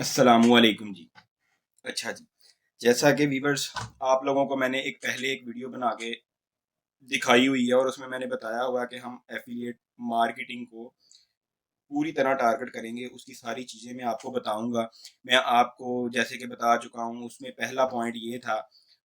अस्सलामुअलैकुम जी। अच्छा जी, जैसा कि व्यूअर्स आप लोगों को मैंने पहले एक वीडियो बना के दिखाई हुई है और उसमें मैंने बताया हुआ है कि हम एफ़िलिएट मार्केटिंग को पूरी तरह टारगेट करेंगे, उसकी सारी चीज़ें मैं आपको बताऊँगा। मैं आपको जैसे कि बता चुका हूँ, उसमें पहला पॉइंट ये था,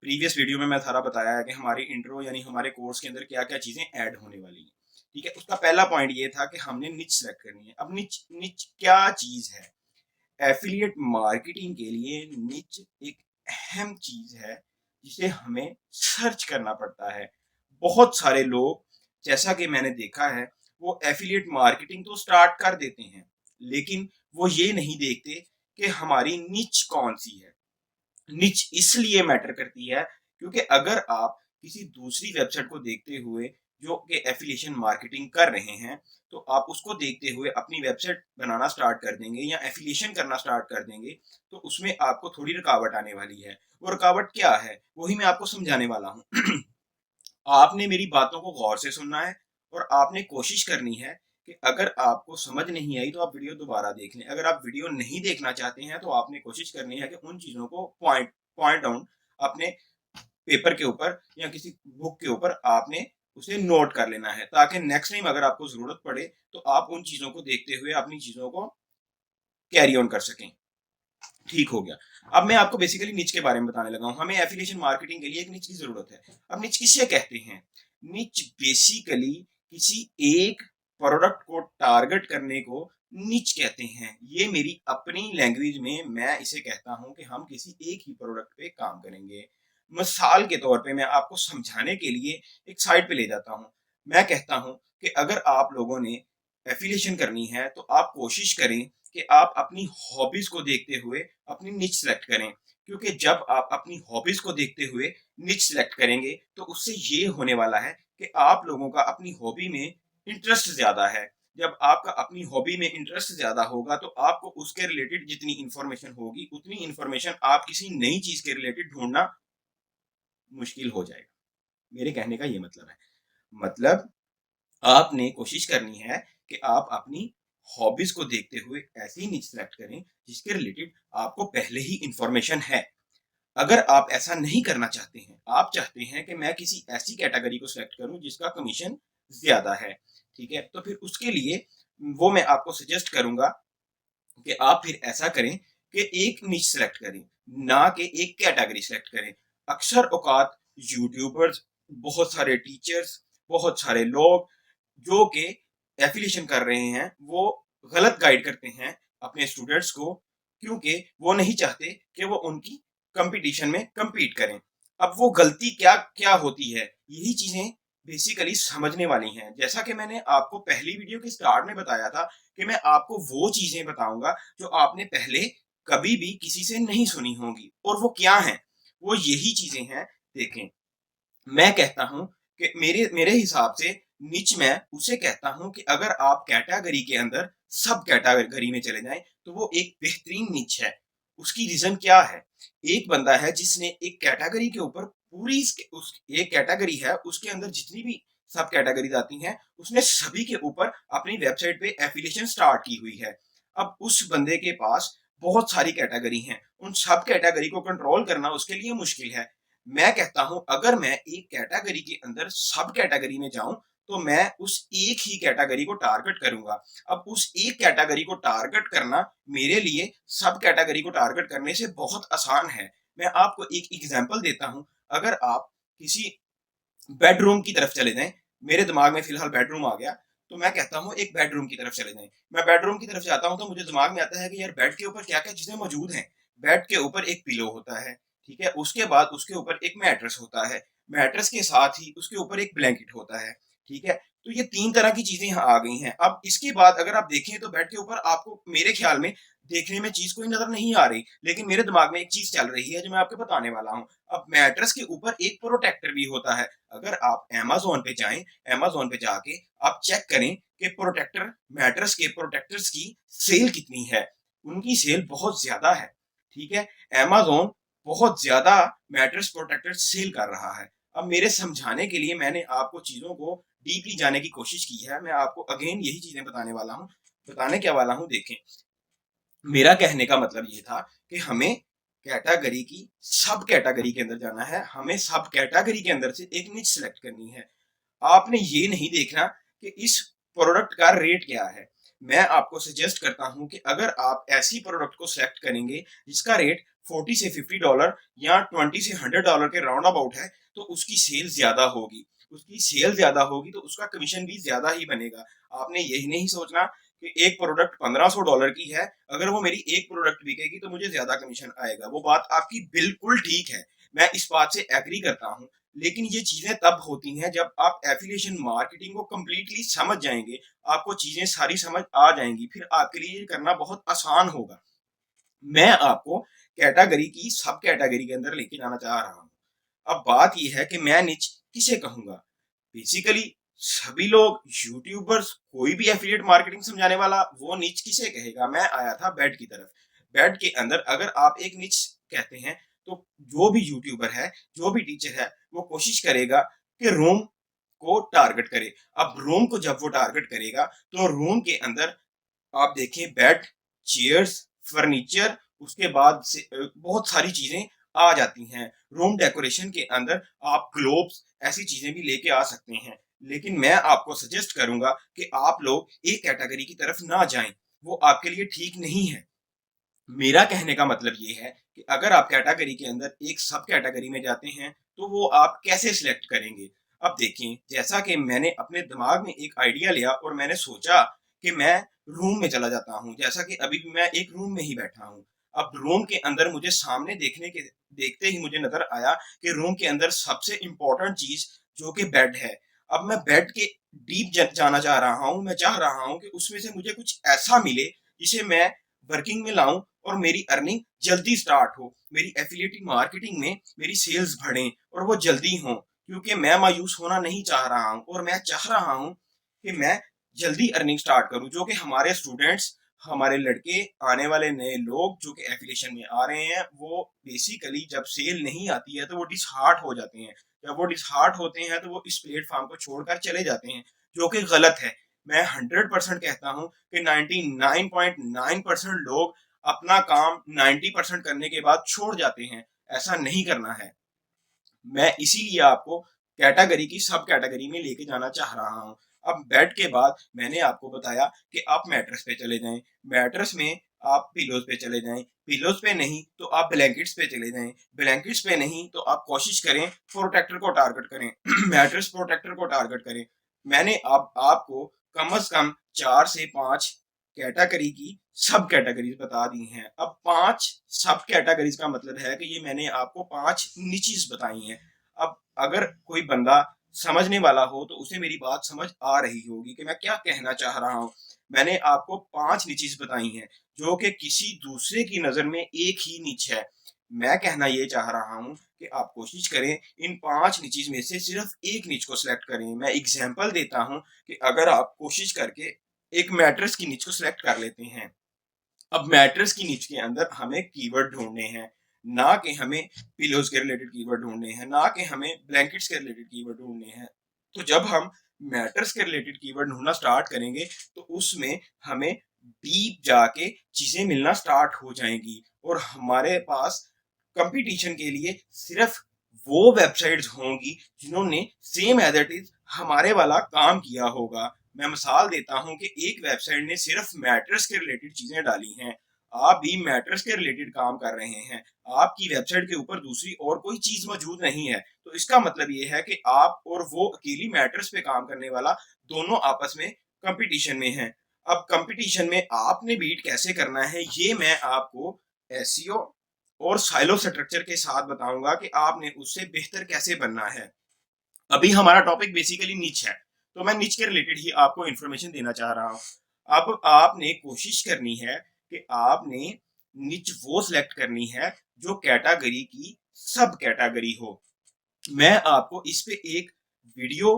प्रीवियस वीडियो में मैं सारा बताया है कि हमारी इंट्रो यानी हमारे कोर्स के अंदर क्या-क्या चीज़ें ऐड होने वाली हैं। ठीक है? उसका पहला पॉइंट ये था कि हमने निच सेलेक्ट करनी है। अब निच निच क्या चीज़ है? एफिलिएट मार्केटिंग के लिए निच एक अहम चीज है जिसे हमें सर्च करना पड़ता है। बहुत सारे लोग, जैसा कि मैंने देखा है, वो एफिलिएट मार्केटिंग तो स्टार्ट कर देते हैं, लेकिन वो ये नहीं देखते कि हमारी निच कौन सी है। निच इसलिए मैटर करती है क्योंकि अगर आप किसी दूसरी वेबसाइट को देखते हुए जो कि एफिलिएशन मार्केटिंग कर रहे हैं, तो आप उसको देखते हुए अपनी वेबसाइट बनाना स्टार्ट कर देंगे या एफिलिएशन करना स्टार्ट कर देंगे, तो उसमें आपको थोड़ी रुकावट आने वाली है। वो रुकावट क्या है, वही मैं आपको समझाने वाला हूँ। आपने मेरी बातों को गौर से सुनना है और आपने कोशिश करनी है कि अगर आपको समझ नहीं आई तो आप वीडियो दोबारा देख लें। अगर आप वीडियो नहीं देखना चाहते हैं तो आपने कोशिश करनी है कि उन चीज़ों को पॉइंट पॉइंट डाउन अपने पेपर के ऊपर या किसी बुक के ऊपर आपने उसे नोट कर लेना है, ताकि नेक्स्ट टाइम अगर आपको ज़रूरत पड़े तो आप उन चीज़ों को देखते हुए अपनी चीज़ों को कैरी ऑन कर सकें। ठीक हो गया। अब मैं आपको बेसिकली निच के बारे में बताने लगा हूँ। हमें एफिलिएशन मार्केटिंग के लिए एक निच की ज़रूरत है। अब निच किसे कहते हैं? निच बेसिकली किसी एक प्रोडक्ट को टारगेट करने को निच कहते हैं। ये मेरी अपनी लैंग्वेज में मैं इसे कहता हूँ कि हम किसी एक ही प्रोडक्ट पे काम करेंगे। मिसाल के तौर पे मैं आपको समझाने के लिए एक साइट पे ले जाता हूँ। मैं कहता हूँ कि अगर आप लोगों ने एफिलिएशन करनी है तो आप कोशिश करें कि आप अपनी हॉबीज को देखते हुए अपनी निच सेलेक्ट करें, क्योंकि जब आप अपनी हॉबीज को देखते हुए निच सेलेक्ट करेंगे तो उससे ये होने वाला है कि आप लोगों का अपनी हॉबी में इंटरेस्ट ज्यादा है। जब आपका अपनी हॉबी में इंटरेस्ट ज्यादा होगा तो आपको उसके रिलेटेड जितनी इंफॉर्मेशन होगी उतनी इंफॉर्मेशन आप किसी नई चीज के रिलेटेड ढूंढना मुश्किल हो जाएगा। मेरे कहने का ये मतलब है, मतलब आपने कोशिश करनी है कि आप अपनी हॉबीज को देखते हुए ऐसी निच सेलेक्ट करें जिसके रिलेटेड आपको पहले ही इंफॉर्मेशन है। अगर आप ऐसा नहीं करना चाहते हैं, आप चाहते हैं कि मैं किसी ऐसी कैटेगरी को सिलेक्ट करूं जिसका कमीशन ज्यादा है, ठीक है, तो फिर उसके लिए वो मैं आपको सजेस्ट करूंगा कि आप फिर ऐसा करें कि एक निच सेलेक्ट करें, ना कि एक कैटेगरी सेलेक्ट करें। अक्सर औकात यूट्यूबर्स, बहुत सारे टीचर्स, बहुत सारे लोग जो कि एफिलिएशन कर रहे हैं, वो गलत गाइड करते हैं अपने स्टूडेंट्स को, क्योंकि वो नहीं चाहते कि वो उनकी कंपटीशन में compete करें। अब वो गलती क्या क्या होती है, यही चीजें बेसिकली समझने वाली हैं। जैसा कि मैंने आपको पहली वीडियो के स्टार्ट में बताया था कि मैं आपको वो चीजें बताऊंगा जो आपने पहले कभी भी किसी से नहीं सुनी होंगी, और वो क्या है, वो यही चीजें हैं। देखें, मैं कहता हूं कि मेरे मेरे हिसाब से निच मैं उसे कहता हूं कि अगर आप कैटेगरी के अंदर सब कैटेगरी में चले जाएं तो वो एक बेहतरीन निच है। उसकी रीजन क्या है? एक बंदा है जिसने एक कैटेगरी के ऊपर पूरी उस एक कैटेगरी है, उसके अंदर जितनी भी सब कैटेगरीज आती हैं उसने सभी के ऊपर अपनी वेबसाइट पे एफिलिएशन स्टार्ट की हुई है। अब उस बंदे के पास बहुत सारी कैटेगरी हैं, उन सब कैटेगरी को कंट्रोल करना उसके लिए मुश्किल है। मैं कहता हूं अगर मैं एक कैटेगरी के अंदर सब कैटेगरी में जाऊं तो मैं उस एक ही कैटेगरी को टारगेट करूंगा। अब उस एक कैटेगरी को टारगेट करना मेरे लिए सब कैटेगरी को टारगेट करने से बहुत आसान है। मैं आपको एक एग्जांपल देता हूं। अगर आप किसी बेडरूम की तरफ चले जाएं, मेरे दिमाग में फिलहाल बेडरूम आ गया, तो मैं कहता हूँ एक बेडरूम की तरफ चले जाएं। मैं बेडरूम की तरफ जाता हूँ तो मुझे दिमाग में आता है कि यार बेड के ऊपर क्या क्या चीजें मौजूद हैं। बेड के ऊपर एक पिलो होता है, ठीक है, उसके बाद उसके ऊपर एक मैट्रेस होता है, मैट्रेस के साथ ही उसके ऊपर एक ब्लैंकेट होता है, ठीक है। तो ये तीन तरह की चीजें यहाँ आ गई हैं। अब इसके बाद अगर आप देखें तो बेड के ऊपर आपको मेरे ख्याल में देखने में चीज कोई नजर नहीं आ रही, लेकिन मेरे दिमाग में एक चीज चल रही है जो मैं आपको बताने वाला हूँ। अब मैट्रेस के ऊपर एक प्रोटेक्टर भी होता है। अगर आप अमेज़न पे जाएं, अमेज़न पे जाके आप चेक करें कि प्रोटेक्टर मैट्रेस के प्रोटेक्टर्स की सेल कितनी है। उनकी सेल बहुत ज्यादा है, ठीक है। अमेज़न बहुत ज्यादा मैट्रेस प्रोटेक्टर सेल कर रहा है। अब मेरे समझाने के लिए मैंने आपको चीजों को डीपली जाने की कोशिश की है। मैं आपको अगेन यही चीजें बताने वाला हूँ, बताने क्या वाला हूँ, देखें। मेरा कहने का मतलब ये था कि हमें कैटेगरी की सब कैटेगरी के अंदर जाना है, हमें सब कैटेगरी के अंदर से एक निच सेलेक्ट करनी है। आपने ये नहीं देखना कि इस प्रोडक्ट का रेट क्या है। मैं आपको सजेस्ट करता हूं कि अगर आप ऐसी प्रोडक्ट को सिलेक्ट करेंगे जिसका रेट 40 से $50 या 20 से $100 के राउंड अबाउट है, तो उसकी सेल ज्यादा होगी। उसकी सेल ज्यादा होगी तो उसका कमीशन भी ज्यादा ही बनेगा। आपने यही नहीं सोचना कि एक प्रोडक्ट $1500 की है, अगर वो मेरी एक प्रोडक्ट बिकेगी तो मुझे ज्यादा कमीशन आएगा। वो बात आपकी बिल्कुल ठीक है, मैं इस बात से एग्री करता हूं। लेकिन ये चीजें तब होती हैं जब आप एफिलिएशन मार्केटिंग को कंप्लीटली समझ जाएंगे, आपको चीजें सारी समझ आ जाएंगी, फिर आपके लिए ये करना बहुत आसान होगा। मैं आपको कैटेगरी की सब कैटेगरी के अंदर लेके जाना चाह रहा हूँ। अब बात यह है कि मैं निच किसे कहूंगा। बेसिकली सभी लोग यूट्यूबर्स, कोई भी एफिलिएट मार्केटिंग समझाने वाला वो निच किसे कहेगा। मैं आया था बेड की तरफ। बेड के अंदर अगर आप एक निच कहते हैं तो जो भी यूट्यूबर है, जो भी टीचर है, वो कोशिश करेगा कि रूम को टारगेट करे। अब रूम को जब वो टारगेट करेगा तो रूम के अंदर आप देखें बेड, चेयर्स, फर्नीचर, उसके बाद से बहुत सारी चीजें आ जाती हैं। रूम डेकोरेशन के अंदर आप ग्लोब्स, ऐसी चीजें भी लेके आ सकते हैं। लेकिन मैं आपको सजेस्ट करूंगा कि आप लोग एक कैटेगरी की तरफ ना जाएं, वो आपके लिए ठीक नहीं है। मेरा कहने का मतलब ये है कि अगर आप कैटेगरी के अंदर एक सब कैटेगरी में जाते हैं तो वो आप कैसे सिलेक्ट करेंगे। अब देखें, जैसा कि मैंने अपने दिमाग में एक आइडिया लिया और मैंने सोचा कि मैं रूम में चला जाता हूँ, जैसा कि अभी भी मैं एक रूम में ही बैठा हूँ। अब रूम के अंदर मुझे सामने देखते ही मुझे नजर आया कि रूम के अंदर सबसे इंपॉर्टेंट चीज जो कि बेड है। अब मैं बेड के डीप जाना चाह रहा हूँ। मैं चाह रहा हूँ कि उसमें से मुझे कुछ ऐसा मिले जिसे मैं वर्किंग में लाऊं और मेरी अर्निंग जल्दी स्टार्ट हो, मेरी एफिलिएट मार्केटिंग में मेरी सेल्स बढ़े और वो जल्दी हो। क्योंकि मैं मायूस होना नहीं चाह रहा हूँ और मैं चाह रहा हूँ कि मैं जल्दी अर्निंग स्टार्ट करूँ। जो कि हमारे स्टूडेंट्स, हमारे लड़के, आने वाले नए लोग जो कि एफिलिएशन में आ रहे हैं, वो बेसिकली जब सेल नहीं आती है तो वो डिसहार्ट हो जाते हैं। जब वो डिसहार्ट होते हैं तो वो इस प्लेटफॉर्म को छोड़कर चले जाते हैं, जो कि गलत है। मैं 100% कहता हूँ कि 99.9% लोग अपना काम 90% करने के बाद छोड़ जाते हैं। ऐसा नहीं करना है। मैं इसीलिए आपको कैटेगरी की सब कैटेगरी में लेके जाना चाह रहा हूँ। अब बेड के बाद मैंने आपको बताया कि आप मैट्रेस पे चले जाएं। मैट्रेस में आप पिलोज पे चले जाएं। पिलोज पे नहीं तो आप ब्लैंकेट्स पे चले जाएं। ब्लैंकेट्स पे नहीं तो आप कोशिश करें प्रोटेक्टर को टारगेट करें। मैट्रेस प्रोटेक्टर को टारगेट करें। मैंने अब आपको कम से कम 4 से 5 कैटेगरी की सब कैटेगरीज बता दी हैं। अब 5 सब कैटेगरीज का मतलब है कि ये मैंने आपको 5 निचीज बताई हैं। अब अगर कोई बंदा समझने वाला हो तो उसे मेरी बात समझ आ रही होगी कि मैं क्या कहना चाह रहा हूँ। मैंने आपको 5 निचीज बताई हैं जो कि किसी दूसरे की नजर में एक ही नीच है। मैं कहना ये चाह रहा हूँ कि आप कोशिश करें इन 5 निचीज में से सिर्फ एक निच को सिलेक्ट करें। मैं एग्जाम्पल देता हूँ कि अगर आप कोशिश करके एक मैट्रेस की निच को सिलेक्ट कर लेते हैं। अब मैट्रेस की निच के अंदर हमें कीवर्ड ढूंढने हैं, ना कि हमें पिलोज के रिलेटेड कीवर्ड ढूंढने हैं, ना कि हमें ब्लैंकेट्स के रिलेटेड कीवर्ड ढूंढने हैं। तो जब हम मैट्रेस के रिलेटेड कीवर्ड ढूंढना स्टार्ट करेंगे तो उसमें हमें डीप जाके चीजें मिलना स्टार्ट हो जाएंगी और हमारे पास कंपटीशन के लिए सिर्फ वो वेबसाइट्स होंगी जिन्होंने सेम एज इट इज हमारे वाला काम किया होगा। मैं मिसाल देता हूं कि एक वेबसाइट ने सिर्फ मैट्रेस के रिलेटेड चीजें डाली हैं। आप भी मैट्रेस के रिलेटेड काम कर रहे हैं, आपकी वेबसाइट के ऊपर दूसरी और कोई चीज मौजूद नहीं है, तो इसका मतलब ये है कि आप और वो अकेली मैट्रेस पे काम करने वाला दोनों आपस में कंपटीशन में हैं। अब कंपटीशन में आपने बीट कैसे करना है ये मैं आपको एसईओ और साइलो स्ट्रक्चर के साथ बताऊंगा कि आपने उससे बेहतर कैसे बनना है। अभी हमारा टॉपिक बेसिकली निच है, तो मैं निच के रिलेटेड ही आपको इन्फॉर्मेशन देना चाह रहा हूँ। अब आपने कोशिश करनी है कि आपने निच वो सिलेक्ट करनी है जो कैटेगरी की सब कैटेगरी हो। मैं आपको इस पे एक वीडियो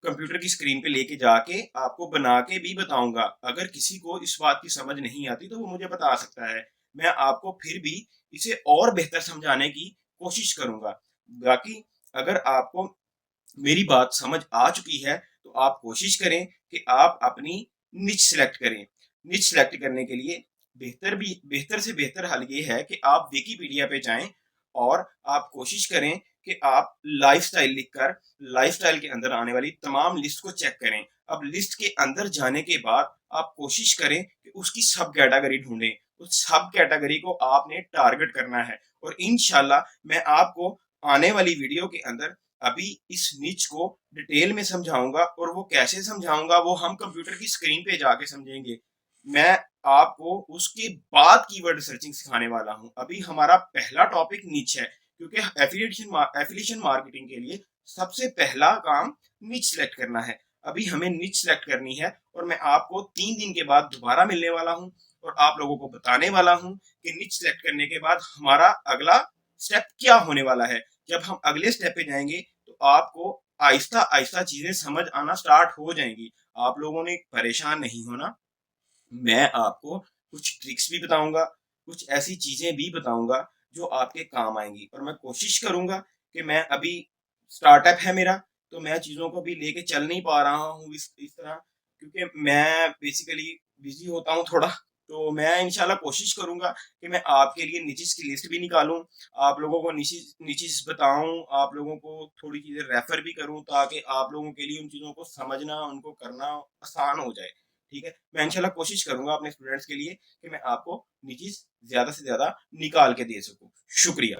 कंप्यूटर की स्क्रीन पे लेके जाके आपको बना के भी बताऊंगा। अगर किसी को इस बात की समझ नहीं आती तो वो मुझे बता सकता है, मैं आपको फिर भी इसे और बेहतर समझाने की कोशिश करूंगा। बाकी अगर आपको मेरी बात समझ आ चुकी है तो आप कोशिश करें कि आप अपनी निच सिलेक्ट करें। निच सिलेक्ट करने के लिए बेहतर से बेहतर हल ये है कि आप विकिपीडिया पे जाएं और आप कोशिश करें कि आप लाइफस्टाइल लिखकर लाइफस्टाइल के अंदर आने वाली तमाम लिस्ट को चेक करें। अब लिस्ट के अंदर जाने के बाद आप कोशिश करें कि उसकी सब कैटेगरी ढूंढें। उस सब कैटेगरी को आपने टारगेट करना है और इंशाल्लाह मैं आपको आने वाली वीडियो के अंदर अभी इस निच को डिटेल में समझाऊंगा और वो कैसे समझाऊंगा वो हम कंप्यूटर की स्क्रीन पे जाके समझेंगे। मैं आपको उसके बाद कीवर्ड सर्चिंग सिखाने वाला हूं। अभी हमारा पहला टॉपिक निच है क्योंकि एफिलिएशन मार्केटिंग के लिए सबसे पहला काम निच सेलेक्ट करना है। अभी हमें निच सेलेक्ट करनी है और मैं आपको 3 दिन के बाद दोबारा मिलने वाला हूं और आप लोगों को बताने वाला हूं कि निच सेलेक्ट करने के बाद हमारा अगला स्टेप क्या होने वाला है। जब हम अगले स्टेप पे जाएंगे तो आपको आहिस्ता आहिस्ता चीजें समझ आना स्टार्ट हो जाएंगी। आप लोगों ने परेशान नहीं होना। मैं आपको कुछ ट्रिक्स भी बताऊंगा, कुछ ऐसी चीजें भी बताऊंगा जो आपके काम आएंगी और मैं कोशिश करूंगा कि मैं अभी स्टार्टअप है मेरा, तो मैं चीजों को भी लेके चल नहीं पा रहा हूँ इस तरह क्योंकि मैं बेसिकली बिजी होता हूँ थोड़ा। तो मैं इंशाल्लाह कोशिश करूंगा कि मैं आपके लिए निचेस की लिस्ट भी निकालूं, आप लोगों को निचेस निचेस बताऊं, आप लोगों को थोड़ी चीजें रेफर भी करूं ताकि आप लोगों के लिए उन चीजों को समझना उनको करना आसान हो जाए। ठीक है, मैं इंशाल्लाह कोशिश करूंगा अपने स्टूडेंट्स के लिए कि मैं आपको निचेस ज्यादा से ज्यादा निकाल के दे सकूं। शुक्रिया।